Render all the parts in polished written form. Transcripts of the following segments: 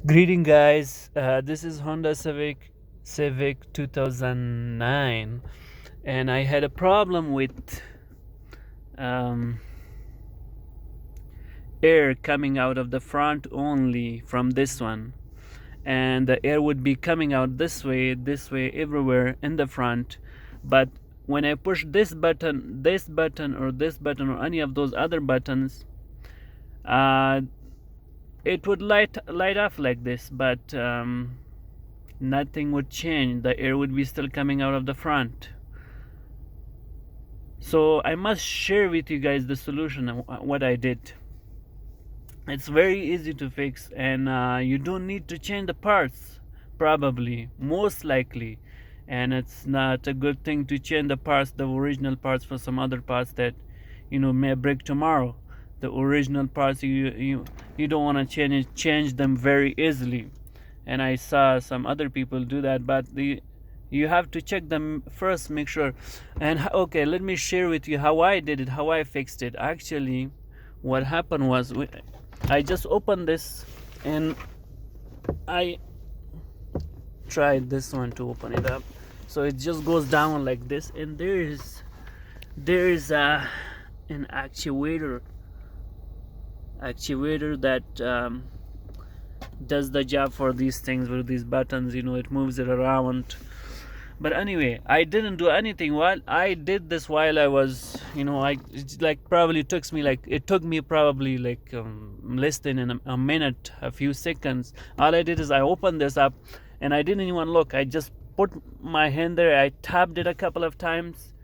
Greeting, guys. This is Honda Civic 2009, and I had a problem with um, air coming out of the front only from this one, and the air would be coming out this way, everywhere in the front. But when I push this button, or this button, or any of those other buttons, uh, it would light off like this, but nothing would change. The air would be still coming out of the front. So I must share with you guys the solution and what I did. It's very easy to fix, and you don't need to change the parts, probably, most likely. And it's not a good thing to change the parts, the original parts, for some other parts that may break tomorrow. The original parts, you don't want to change them very easily. And I saw some other people do that, but you have to check them first, make sure. And okay, let me share with you how I did it, how I fixed it. Actually, what happened was, I just opened this, and I tried this one to open it up. So it just goes down like this, and there's an actuator that does the job for these things with these buttons. It moves it around. But anyway, I didn't do anything while I did this. While I was, it took me probably like less than a minute, a few seconds. All I did is I opened this up, and I didn't even look. I just put my hand there, I tapped it a couple of times,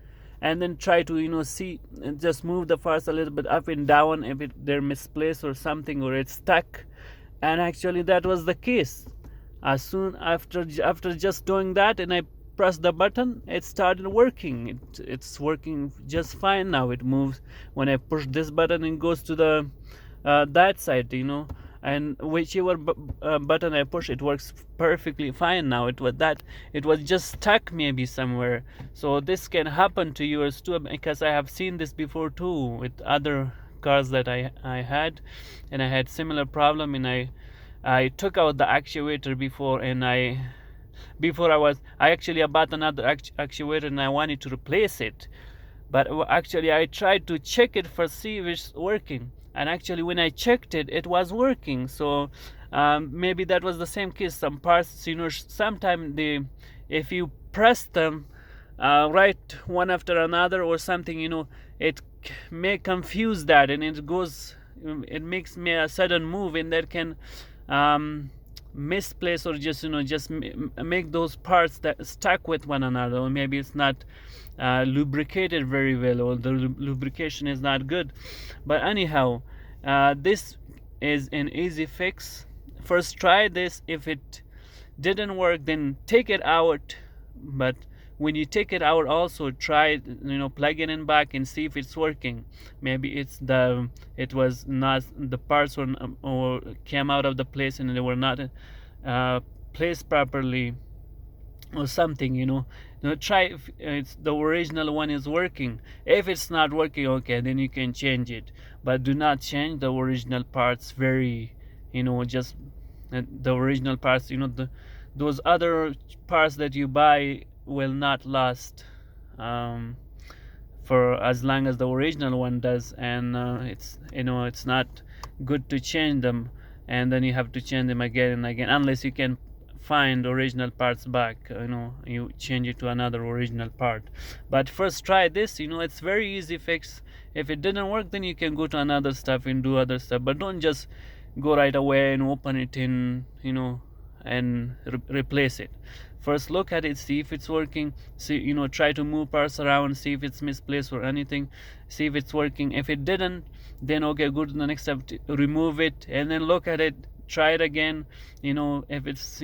and then try to see and just move the parts a little bit up and down if they're misplaced or something, or it's stuck. And actually that was the case. As soon after just doing that, and I pressed the button, it started working. It's working just fine now. It moves. When I push this button, it goes to the that side, and whichever button I push, it works perfectly fine now. It was just stuck maybe somewhere. So this can happen to yours too, because I have seen this before too with other cars that I had, and I had similar problem. And I took out the actuator before, and I actually bought another actuator, and I wanted to replace it. But actually I tried to check it for see if it's working, and actually when I checked it, it was working. So maybe that was the same case. Some parts, sometimes if you press them right one after another or something, it may confuse that, and it makes me a sudden move, and that can misplace, or just make those parts that stuck with one another, or maybe it's not lubricated very well, or the lubrication is not good. But anyhow, this is an easy fix. First try this. If it didn't work, then take it out. But when you take it out, also try plug it in back and see if it's working. Maybe it was not, the parts were or came out of the place, and they were not placed properly or something. Try if it's the original one is working. If it's not working, okay, then you can change it. But do not change the original parts very, just the original parts. Those other parts that you buy will not last for as long as the original one does. And it's not good to change them, and then you have to change them again and again, unless you can find original parts back. You change it to another original part. But first try this. It's very easy fix. If it didn't work, then you can go to another stuff and do other stuff. But don't just go right away and open it in, and replace it. First look at it, see if it's working. See, try to move parts around, see if it's misplaced or anything, see if it's working. If it didn't, then okay, go to the next step, remove it, and then look at it, try it again. If it's,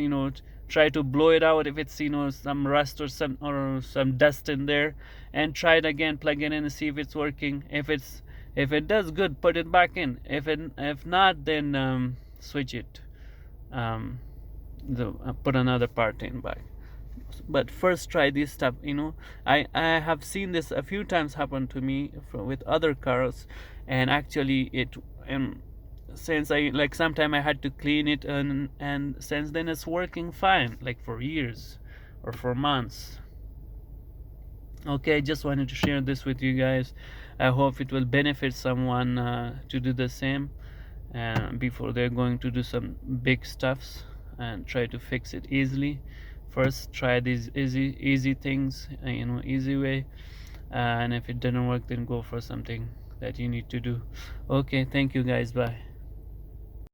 try to blow it out if it's, some rust or some dust in there, and try it again, plug it in and see if it's working. If it does good, put it back in. If not, then switch it. Put another part in back. But first try this stuff. I have seen this a few times happen to me with other cars, and actually it since I like sometime I had to clean it, and since then it's working fine, like for years or for months. Okay, just wanted to share this with you guys. I hope it will benefit someone to do the same before they're going to do some big stuffs, and try to fix it easily. First try these easy things, easy way, and if it doesn't work, then go for something that you need to do. Okay, thank you guys, bye.